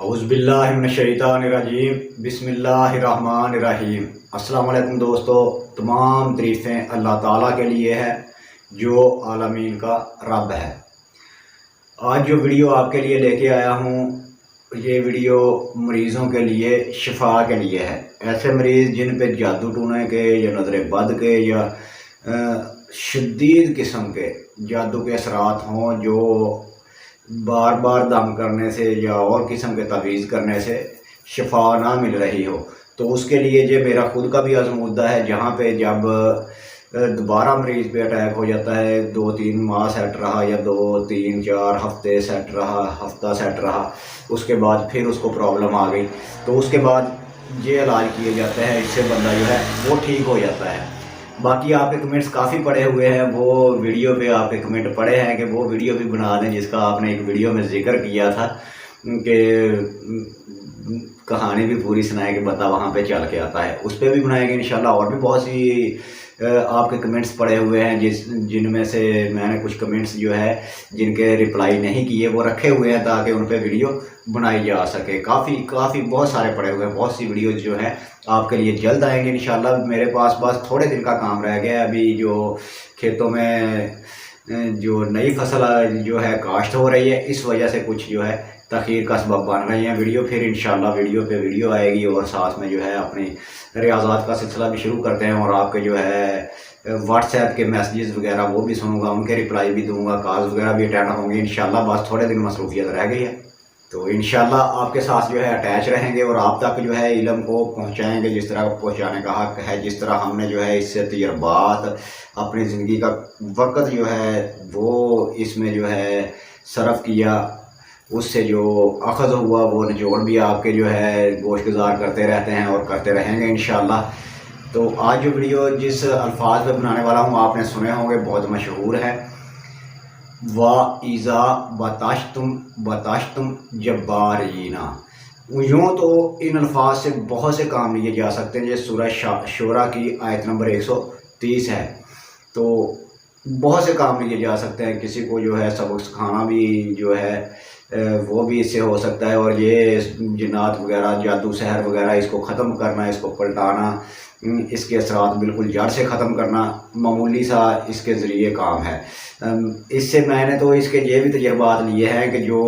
औज़ुबिल्लाहिमिनश्शैतानिर्रजीम बिस्मिल्लाहिर्रहमानिर्रहीम। अस्सलाम वालेकुम दोस्तों, तमाम तारीफ़ें अल्लाह ताला के लिए है जो आलमीन का रब है। आज जो वीडियो आपके लिए लेके आया हूँ, ये वीडियो मरीज़ों के लिए शिफा के लिए है। ऐसे मरीज़ जिन पे जादू टूने के या नज़र बद के या शदीद किस्म के जादू के असरात हों, जो बार बार दम करने से या और किस्म के तवीज़ करने से शिफा ना मिल रही हो, तो उसके लिए ये मेरा ख़ुद का भी आज़मूदा है। जहाँ पे जब दोबारा मरीज़ पे अटैक हो जाता है, 2-3 माह सेट रहा या 2-3-4 हफ्ते सेट रहा, हफ्ता सेट रहा, उसके बाद फिर उसको प्रॉब्लम आ गई, तो उसके बाद ये इलाज किए जाते हैं, इससे बंदा जो है वो ठीक हो जाता है। बाकी आपके कमेंट्स काफ़ी पड़े हुए हैं, वो वीडियो पे आपके कमेंट पड़े हैं कि वो वीडियो भी बना दें जिसका आपने एक वीडियो में जिक्र किया था कि कहानी भी पूरी सुनाए कि बंदा वहाँ पे चल के आता है। उस पर भी बनाएंगे इंशाल्लाह। और भी बहुत सी आपके कमेंट्स पड़े हुए हैं जिनमें से मैंने कुछ कमेंट्स जो है जिनके रिप्लाई नहीं किए वो रखे हुए हैं ताकि उन पर वीडियो बनाई जा सके। काफ़ी बहुत सारे पड़े हुए हैं। बहुत सी वीडियोज़ जो है आपके लिए जल्द आएंगे इंशाल्लाह। मेरे पास बस थोड़े दिन का काम रह गया है। अभी जो खेतों में जो नई फसल जो है काश्त हो रही है, इस वजह से कुछ जो है तखीर का सबब बन रही हैं वीडियो। फिर इंशाल्लाह वीडियो पे वीडियो आएगी और साथ में जो है अपनी रियाज़ात का सिलसिला भी शुरू करते हैं। और आपके जो है व्हाट्सएप के मैसेजेस वगैरह वो भी सुनूंगा, उनके रिप्लाई भी दूंगा, कॉल्स वगैरह भी अटेंड होंगे इंशाल्लाह। बस थोड़े दिन मसरूफियत रह गई है, तो इंशाल्लाह आपके साथ जो है अटैच रहेंगे और आप तक जो है इल्म को पहुंचाएंगे जिस तरह पहुंचाने का हक है। जिस तरह हमने जो है इससे तजर्बात, अपनी ज़िंदगी का वक़्त जो है वो इसमें जो है सरफ़ किया, उससे जो अखज़ हुआ वो निचोड़ भी आपके जो है गोशगुजार करते रहते हैं और करते रहेंगे इंशाल्लाह। तो आज जो वीडियो जिस अल्फाज में बनाने वाला हूँ आपने सुने होंगे, बहुत मशहूर है। वाइज़ा बताशतुम जब्बारीना। यूँ तो इन अल्फाज से बहुत से काम लिए जा सकते हैं। ये सूरह शूरा की आयत नंबर 130 है, तो बहुत से काम लिए जा सकते हैं। किसी को जो है सबक सिखाना भी जो है वो भी इससे हो सकता है। और ये जिन्नात वगैरह, जादू सहर वगैरह, इसको ख़त्म करना, इसको पलटाना, इसके असरात बिल्कुल जड़ से ख़त्म करना मामूली सा इसके ज़रिए काम है। इससे मैंने तो इसके ये भी तजर्बात लिए हैं कि जो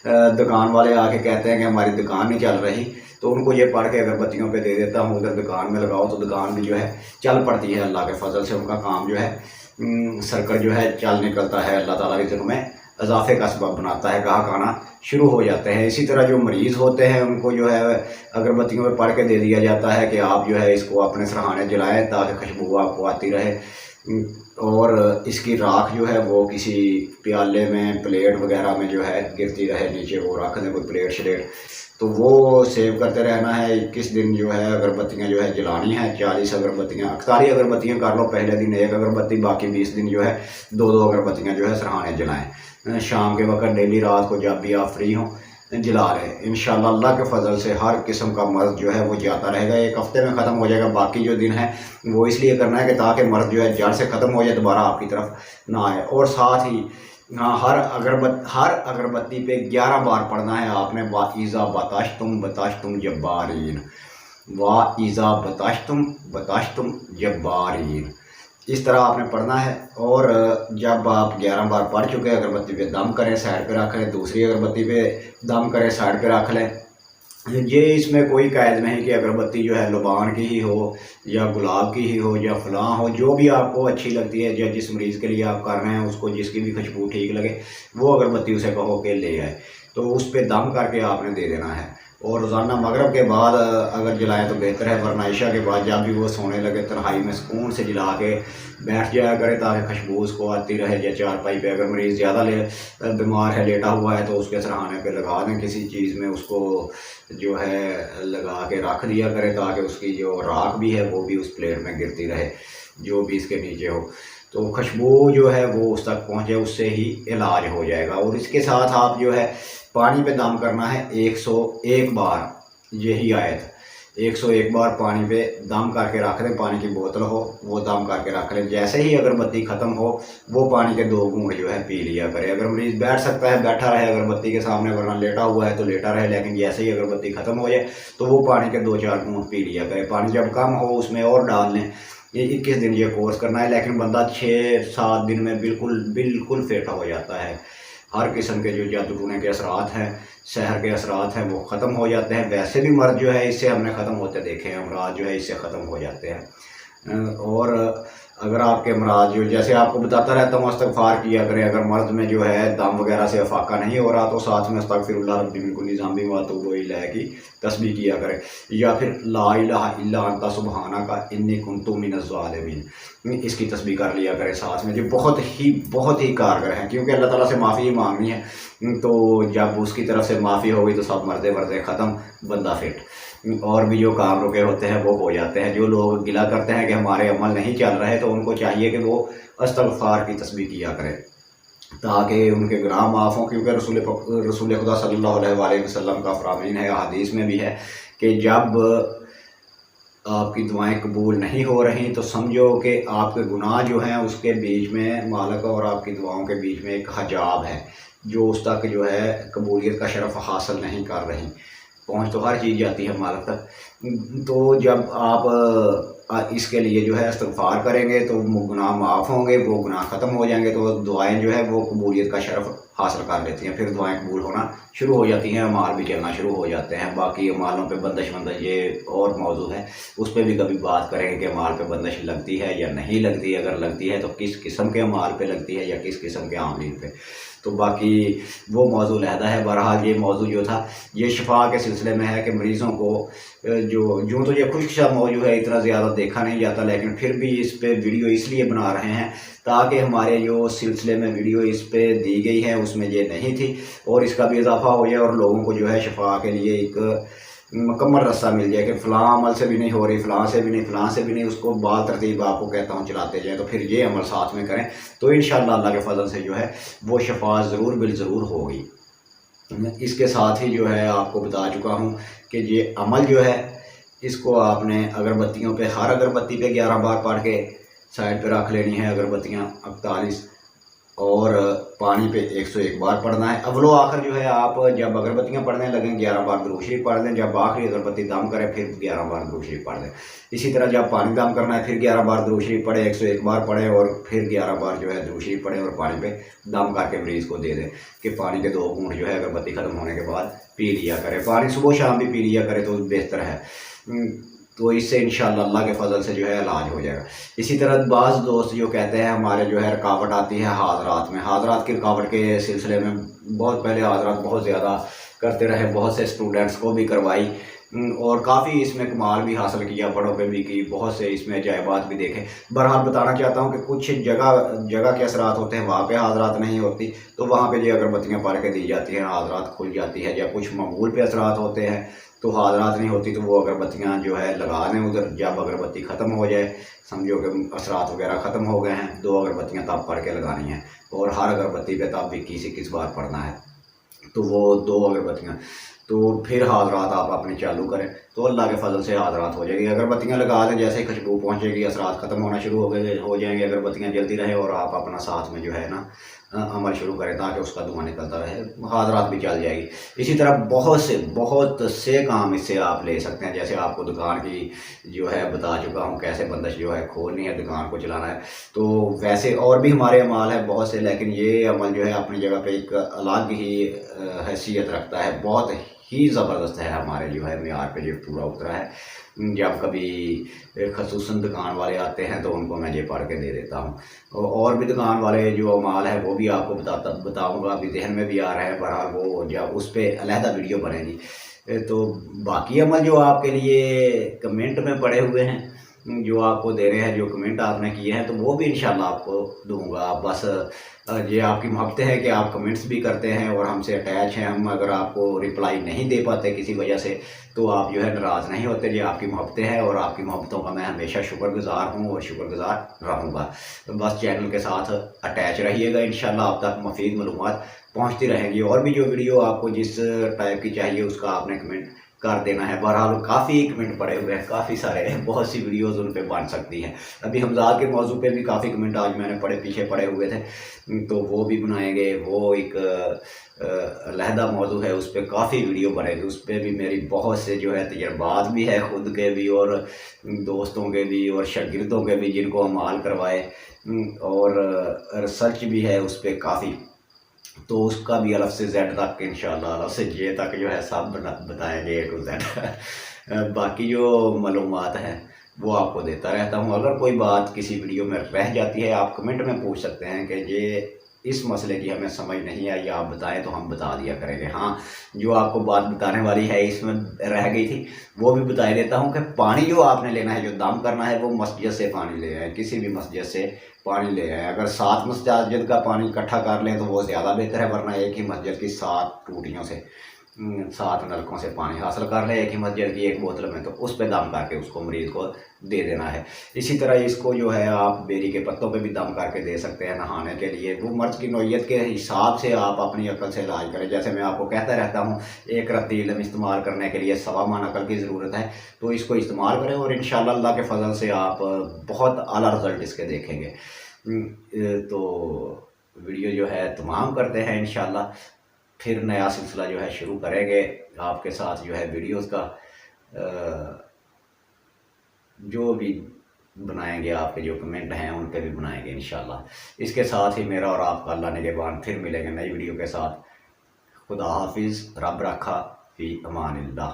दुकान वाले आके कहते हैं कि हमारी दुकान नहीं चल रही, तो उनको ये पढ़ के अगरबत्तियों पे दे देता हूँ, उधर दुकान में लगाओ, तो दुकान भी जो है चल पड़ती है। अल्लाह के फजल से उनका काम जो है सर्कल जो है चल निकलता है। अल्लाह ताला रिज़्क़ में इजाफे का सबब बनाता है, गाहक आना शुरू हो जाते हैं। इसी तरह जो मरीज़ होते हैं उनको जो है अगरबत्तियों में पढ़ के दे दिया जाता है कि आप जो है इसको अपने सरहाने जलाएं ताकि खुशबू आपको आती रहे। और इसकी राख जो है वो किसी प्याले में, प्लेट वगैरह में जो है गिरती रहे, नीचे वो रख दें कोई प्लेट शलेट, तो वो सेव करते रहना है। 21 दिन जो है अगरबत्तियाँ जो है जलानी है। 40 अगरबत्तियाँ, 41 अगरबत्तियाँ कर लो, पहले दिन 1 अगरबत्ती, बाकी 20 दिन जो है 2-2 अगरबत्तियाँ जो है सरहाने जलाएं। शाम के वक्त डेली रात को जब भी आप फ्री हों जला लें। इंशाल्लाह अल्लाह के फजल से हर किस्म का मर्ज़ जो है वो जाता रहेगा। 1 हफ्ते में ख़त्म हो जाएगा। बाकी जो दिन है वो इसलिए करना है कि ताकि मर्ज़ जो है जड़ से ख़त्म हो जाए, दोबारा आपकी तरफ ना आए। और साथ ही हाँ, हर अगरबत्ती पे 11 बार पढ़ना है आपने वाइज़ा बताशतुम जब्बारीन। वाइज़ा बताशतुम जब्बारीन, इस तरह आपने पढ़ना है। और जब आप 11 बार पढ़ चुके हैं, अगरबत्ती पे दम करें, साइड पे रख लें, दूसरी अगरबत्ती पे दम करें, साइड पे रख लें। ये इसमें कोई कैद नहीं कि अगरबत्ती जो है लुबान की ही हो या गुलाब की ही हो या फ़लाँ हो, जो भी आपको अच्छी लगती है या जिस मरीज़ के लिए आप कर रहे हैं उसको जिसकी भी खुशबू ठीक लगे वो अगरबत्ती उसे कहो कि ले आए, तो उस पर दम करके आपने दे देना है। और रोज़ाना मगरिब के बाद अगर जलाएं तो बेहतर है, वरना इशा के बाद जब भी वो सोने लगे तन्हाई में सुकून से जला के बैठ जाया करे ताकि खुशबू उसको आती रहे। या चारपाई पे अगर मरीज़ ज़्यादा बीमार है, लेटा हुआ है, तो उसके सरहाने पे लगा दें, किसी चीज़ में उसको जो है लगा के रख दिया करें ताकि उसकी जो राख भी है वो भी उस प्लेट में गिरती रहे, जो भी इसके नीचे हो, तो खुशबू जो है वो उस तक पहुँचे, उससे ही इलाज हो जाएगा। और इसके साथ आप जो है पानी पे दम करना है 101 बार, यही आयत 101 बार पानी पे दम करके रख दें, पानी की बोतल हो वो दम करके रख लें। जैसे ही अगरबत्ती ख़त्म हो वो पानी के 2 घूंट जो है पी लिया करें। अगर मरीज़ बैठ सकता है बैठा रहे अगरबत्ती के सामने, वरना लेटा हुआ है तो लेटा रहे, लेकिन जैसे ही अगरबत्ती ख़त्म हो जाए तो वो पानी के 2-4 घूंट पी लिया करें। पानी जब कम हो उसमें और डाल लें। ये 21 दिन ये कोर्स करना है, लेकिन बंदा 6-7 दिन में बिल्कुल बिल्कुल फिट हो जाता है। हर किस्म के जो जादू टूने के असरात हैं, शहर के असरात हैं, वो ख़त्म हो जाते हैं। वैसे भी मर्ज़ जो है इससे हमने ख़त्म होते देखे हैं, अमराज जो है इससे ख़त्म हो जाते हैं। और अगर आपके अमराज जो, जैसे आपको बताता रहता हूँ, इस्तग़फ़ार किया करें। अगर मर्ज़ में जो है दम वगैरह से अफाका नहीं हो रहा तो साथ में अस्तग़फ़िरुल्लाह रब्बी मिन कुल्ली ज़ंबिन व अतूबु इलैह की तस्बीह किया करें, या फिर ला इलाहा इल्ला अंता सुब्हानका इन्नी कुन्तु मिनज़ ज़ालिमीन, इसकी तस्बीह कर लिया करें साथ में, जो बहुत ही कारगर है। क्योंकि अल्लाह ताला से माफ़ी ही मांगनी है, तो जब उसकी तरफ से माफ़ी होगी तो सब मर्दे वर्दे ख़त्म, बंदा फिट। और भी जो काम रुके होते हैं वो हो जाते हैं। जो लोग गिला करते हैं कि हमारे अमल नहीं चल रहे, तो उनको चाहिए कि वो इस्तग़फ़ार की तस्बीह किया करें ताकि उनके गुनाह माफ़ हों। क्योंकि रसूल खुदा सल्लल्लाहु अलैहि वसल्लम का फ़रमान है, हदीस में भी है कि जब आपकी दुआएं कबूल नहीं हो रही तो समझो कि आपके गुनाह जो हैं उसके बीच में, मालिक और आपकी दुआओं के बीच में एक हिजाब है जो उस तक जो है कबूलियत का शरफ़ हासिल नहीं कर रही। पहुँच तो हर चीज़ जाती है मालिक तक। तो जब आप इसके लिए जो है इस्तग़फ़ार करेंगे तो गुनाह माफ़ होंगे, वो गुनाह ख़त्म हो जाएंगे, तो दुआएं जो है वो कबूलियत का शरफ़ हासिल कर लेती हैं। फिर दुआएं कबूल होना शुरू हो जाती हैं, अमाल भी चलना शुरू हो जाते हैं। बाकी अमालों पे बंदिश ये और मौजू है, उस पर भी कभी बात करेंगे कि अमाल पे बंदिश लगती है या नहीं लगती। अगर लगती है तो किस किस्म के अमाल पे लगती है या किस किस्म के आमलीन पे, तो बाकी वो मौजू लहदा है। बहरहाल ये मौजू जो था ये शिफा के सिलसिले में है कि मरीज़ों को जो यूँ तो ये खुशक मौजू है, इतना ज़्यादा देखा नहीं जाता, लेकिन फिर भी इस पे वीडियो इसलिए बना रहे हैं ताकि हमारे जो सिलसिले में वीडियो इस पे दी गई है उसमें ये नहीं थी, और इसका भी इजाफा हो जाए और लोगों को जो है शिफा के लिए एक मुकम्मल रास्ता मिल जाए कि फ़लाँ अमल से भी नहीं हो रही, फ़लाँ से भी नहीं, फ़लाँ से भी नहीं, उसको बाल तरतीब आपको कहता हूँ चलाते जाएँ, तो फिर ये अमल साथ में करें तो इंशाअल्लाह अल्लाह के फ़ज़ल से जो है वो शफ़ा ज़रूर बिल ज़रूर होगी। इसके साथ ही जो है आपको बता चुका हूँ कि ये अमल जो है इसको आपने अगरबत्तियों पे, हर अगरबत्ती पे 11 बार पढ़ के साइड पे रख लेनी है अगरबत्तियाँ 48, और पानी पे 101 बार पढ़ना है। अव्वलो आखिर जो है आप जब अगरबत्तियाँ पढ़ने लगें 11 बार दुरूद शरीफ पढ़ लें, जब आखिरी अगरबत्ती दम करें फिर 11 बार दुरूद शरीफ पढ़ लें। इसी तरह जब पानी दम करना है फिर 11 बार दुरूद शरीफ पढ़ें, 101 बार पढ़ें और फिर 11 बार जो है दुरूद शरीफ पढ़ें, और पानी पे दम करके मरीज़ को दे दें कि पानी के 2 घूंट जो है अगरबत्ती ख़त्म होने के बाद पी लिया करें। पानी सुबह शाम भी पी लिया करें तो बेहतर है। तो इससे इंशाअल्लाह अल्लाह के फ़ज़ल से जो है इलाज हो जाएगा। इसी तरह बाज़ दोस्त जो कहते हैं हमारे जो है रुकावट आती है हाज़रात में, हाज़रात की रुकावट के सिलसिले में बहुत पहले हाज़रात बहुत ज़्यादा करते रहे, बहुत से स्टूडेंट्स को भी करवाई, और काफ़ी इसमें कमाल भी हासिल किया, बड़ों पे भी की, बहुत से इसमें अजायबात भी देखे। बहरहाल बताना चाहता हूँ कि कुछ जगह के असरात होते हैं वहाँ पे हाज़रात नहीं होती, तो वहाँ पे जो अगरबत्तियाँ पढ़ के दी जाती हैं हाज़रात खुल जाती है। या कुछ मकबूल पे असरात होते हैं तो हाज़रात नहीं होती, तो वो अगरबत्तियाँ जो है लगा दें उधर। जब अगरबत्ती ख़त्म हो जाए, समझो कि असरात वगैरह ख़त्म हो गए हैं, 2 अगरबत्तियाँ तब पढ़ के लगानी है, और हर अगरबत्ती पे तब 21 बार पढ़ना है। तो वो 2 अगरबत्तियाँ, तो फिर हाज़रात आप अपने चालू करें तो अल्लाह के फ़ज़ल से हाज़रात हो जाएगी। अगरबत्तियाँ लगा दें, जैसे ही खुशबू पहुँचेगी असरात ख़त्म होना शुरू हो जाएंगे, अगरबत्तियाँ जलती रहे और आप अपना साथ में जो है ना अमल शुरू करें ताकि उसका धुआँ निकलता रहे, हाज़रात भी चल जाएगी। इसी तरह बहुत से काम इससे आप ले सकते हैं। जैसे आपको दुकान की जो है बता चुका हूँ कैसे बंदिश जो है खोलनी है, दुकान को चलाना है, तो वैसे और भी हमारे अमाल है बहुत से, लेकिन ये अमल जो है अपनी जगह पे एक अलग ही हैसियत रखता है, बहुत ही ज़बरदस्त है। हमारे जो है मेयार पे जो पूरा उतरा है। जब कभी खसूसन दुकान वाले आते हैं तो उनको मैं ये पढ़ के दे देता हूँ, और भी दुकान वाले जो अमाल है वो भी आपको बताऊँगा, अभी जहन में भी आ रहा है। बहरहाल वो जब उस पर अलहदा वीडियो बनेगी। तो बाकी अमल जो आपके लिए कमेंट में पड़े हुए हैं, जो आपको दे रहे हैं, जो कमेंट आपने किए हैं, तो वो भी इंशाल्लाह आपको दूंगा। बस ये आपकी मोहब्बतें हैं कि आप कमेंट्स भी करते हैं और हमसे अटैच हैं। हम अगर आपको रिप्लाई नहीं दे पाते किसी वजह से तो आप जो है नाराज़ नहीं होते। ये आपकी मोहब्बतें हैं और आपकी मोहब्बतों का मैं हमेशा शुक्रगुज़ार हूँ और शुक्रगुज़ार रहूँगा। तो बस चैनल के साथ अटैच रहिएगा, इंशाल्लाह आप तक मुफीद मालूमात पहुँचती रहेंगी। और भी जो वीडियो आपको जिस टाइप की चाहिए उसका आपने कमेंट कर देना है। बहरहाल काफ़ी कमेंट पड़े हुए हैं, काफ़ी सारे हैं, बहुत सी वीडियोस उन पे बन सकती हैं। अभी हमज़ा के मौजू पे भी काफ़ी कमेंट आज मैंने पीछे पड़े हुए थे, तो वो भी बनाएंगे। वो एक अलहदा मौजू है, उस पर काफ़ी वीडियो बनेगी। उस पर भी मेरी बहुत से जो है तजर्बात भी है, ख़ुद के भी और दोस्तों के भी और शागिर्दों के भी, जिनको हम हाल करवाए, और रिसर्च भी है उस पर काफ़ी। तो उसका भी अलग से जेड तक इंशाल्लाह, अलग से जे तक जो है सब बताएंगे A to Z। बाकी जो मालूमात हैं वो आपको देता रहता हूँ। अगर कोई बात किसी वीडियो में रह जाती है, आप कमेंट में पूछ सकते हैं कि ये इस मसले की हमें समझ नहीं आई, आप बताएं, तो हम बता दिया करेंगे। हाँ, जो आपको बात बताने वाली है इसमें रह गई थी, वो भी बता देता हूँ कि पानी जो आपने लेना है, जो दम करना है, वो मस्जिद से पानी ले आए, किसी भी मस्जिद से पानी ले आए। अगर 7 मस्जिद का पानी इकट्ठा कर लें तो वो ज़्यादा बेहतर है, वरना एक ही मस्जिद की 7 टूटियों से 7 नलकों से पानी हासिल कर लें एक ही मस्जिद की एक बोतल में, तो उस पर दम करके उसको मरीज़ को दे देना है। इसी तरह इसको जो है आप बेरी के पत्तों पे भी दम करके दे सकते हैं नहाने के लिए। वो मर्ज़ की नौइयत के हिसाब से आप अपनी अकल से इलाज करें। जैसे मैं आपको कहता रहता हूँ, एक रत्ती इल्म इस्तेमाल करने के लिए 1.25 मन अकल की ज़रूरत है, तो इसको इस्तेमाल करें और इंशाअल्लाह अल्लाह के फजल से आप बहुत आला रिज़ल्ट इसके देखेंगे। तो वीडियो जो है तमाम करते हैं इंशाअल्लाह, फिर नया सिलसिला जो है शुरू करेंगे आपके साथ जो है वीडियोस का, जो भी बनाएंगे, आपके जो कमेंट हैं उन पे भी बनाएंगे इंशाअल्लाह। इसके साथ ही मेरा और आपका अल्लाह निगहबान, फिर मिलेंगे नई वीडियो के साथ। खुदा हाफिज़, रब रखा, फ़ी अमानिल्लाह।